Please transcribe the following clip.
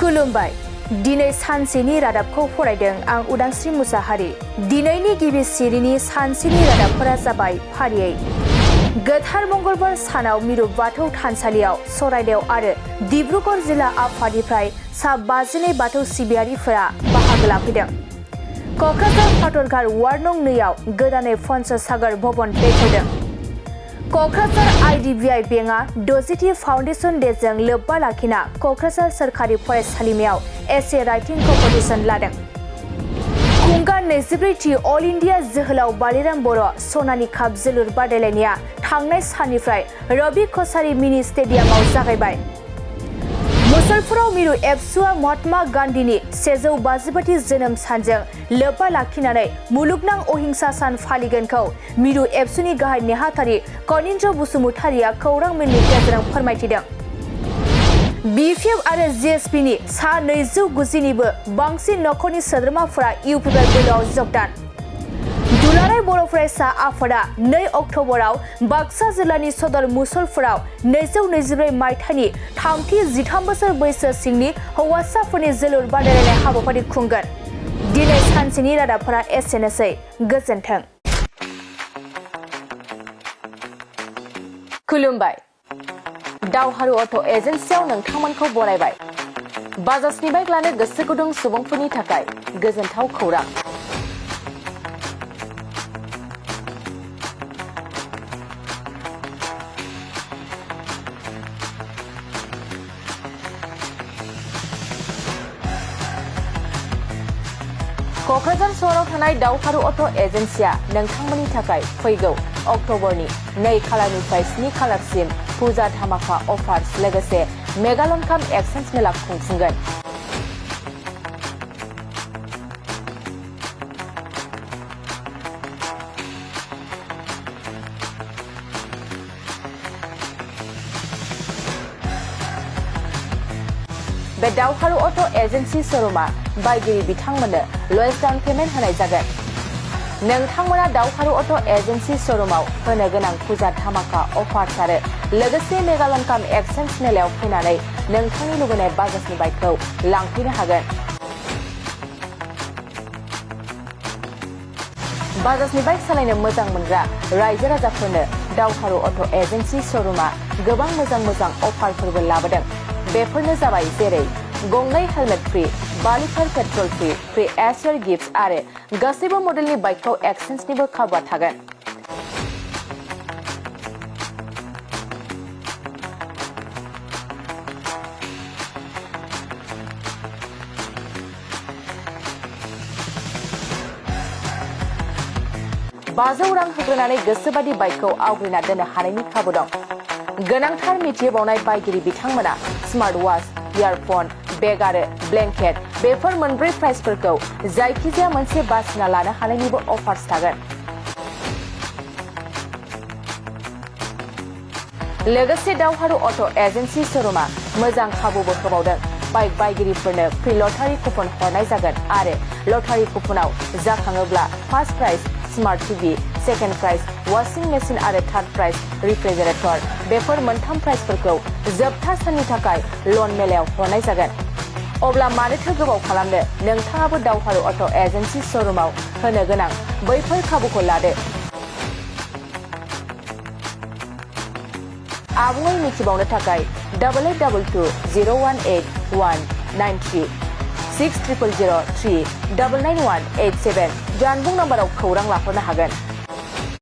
खुलुमबाय दिनै सानसेनि रादाबखौ फरायदों आं उदांस्रि मुसाहारि। दिनैनि गिबि सिरिनि सानसेनि रादाबफोरा जाबाय फारियै गोथार मंगलबार सानाव मिरु बाथौ थानसालियाव सराइदेव आरो डिब्रुगड़ जिल्ला आफादनिफ्राय सा 52 बाथौ सिबियारिफोरा बाहागो लाफैदों। क'क्राझार फाथरघाट वार्ड नं 2 आव गोदानै पन्चसागर भवन बेखेवदों। क'क्राझार IDBI बेंकआ 60थि फाउन्डेसन डेजों लोब्बा लाखिना क'क्राझार सोरखारि फरायसालिमायाव एसे राइटिं कम्पिटिशन लादों। खुंगा 24थि अल इन्डिया जोहोलाव बालिराम बर' सनालि काप जोलुर बादायलायनाया थांनाय साननिफ्राय रबि कसारी मिनि स्टेडियामाव जागायबाय। मुसलपुराव मिरु एबसुआ महात्मा गान्धीनि 152थि जोनोम सानजों लोब्बा लाखिनानै मुलुगनां अहिंसा सान फालिगोनखौ मिरु एबसुनि गाहाय नेहाथारि कनिन्द्र बसुमतारिया खौरां मेलनि गेजेरजों फोरमायथिदों। BPF आरो GSPनि सा 290निबो बांसिन नखरनि सोद्रोमाफोरा UPPI दोलोआव जगदान। दुलाराय बर' फरायसा आफादा 2 अक्ट'बराव बाक्सा जिल्लानि सदर मुसलपुराव 224 मायथाइनि थामथि 13 बोसोर बैसो सिंनि हौवासाफोरनि जोलुर बादायलायनाय हाबाफारि खुंगोन। दिनै सानसेनि रादाबफोरा एसेनोसै। गोजोन्थों। खुलुमबाय दावहारु अट' एजेन्सियाव नोंथांमोनखौ बरायबाय। बाजाजनि बाइक लानो गोसो गुदुं सुबुंफोरनि थाखाय गोजोनथाव खौरां। क'क्राझार सहराव थानाय दावहारु अट' एजेन्सिया नोंथांमोननि थाखाय फैगौ अक्ट'बरनि 2 खालारनिफ्राय 7 खालारसिम फुजा धामाका अफार्स लोगोसे मेगालन काप एक्सचेन्ज मेला खुंफुंगोन। बे दावहारु अट' एजेन्सि श'रुमा बायगिरि बिथांमोननो लवेस्ट डाउन पेमेन्ट होनाय जागोन। नोंथांमोना दावहारु अट' एजेन्सि श'रुमाव होनो गोनां फुजा धामाका अफार्स आरो लोगोसे मेगालन काप एक्सचेन्ज मेलायाव फैनानै नोंथांनि लुबैनाय बाजाजनि बाइकखौ लांफैनो हागोन। बाजाजनि बाइक सालायनो मोजां मोनग्रा रायजो राजाफोरनो दावहारु अट' एजेन्सि श'रुमा गोबां मोजां अफारफोरबो लाबोदों। बेफोरनो जाबाय जेरै गंनै helmet free, 5 litre petrol free, free air gift आरो गासैबो मडेलनि बाइकखौ एक्सचेन्जनिबो खाबुआ थागोन। $500 रां होग्रोनानै गोसोबादि बाइकखौ आवग्रिना दोननो हानायनि खाबु दं। गोनांथार मिथिहोबावनाय बायगिरि बिथांमोना स्मार्ट वाच, इयारफन, बेग आरो ब्लेंकेट बेफोर मोनब्रै प्राइसफोरखौ जायखिजाया मोनसे बासिना लानो हानायनिबो अफार्स थागोन। लोगोसे दावहारु अट' एजेन्सि श'रुमा मोजां खाबुबो होबावदों। बाइक बायगिरिफोरनो फ्रि लटारि कुपन हरनाय जागोन आरो लटारि कुपनाव जाखाङोब्ला first prize smart TV, second prize washing machine आरो थार्ड प्राइज रिफ्रिजारेटर बेफोर मोनथाम प्राइजफोरखौ जोबथा साननि थाखाय लन मेलायाव हरनाय जागोन। अब्ला मानोथो गोबाव खालामनो, नोंथाङाबो दावहारु अट' एजेन्सि श'रुमाव होनो गोनां बैफोर खाबुखौ लादो। आबुङै मिथिबावनो थाखाय 8822018193 600003 99187 जानबुं नाम्बाराव खौरां लाहरनो हागोन।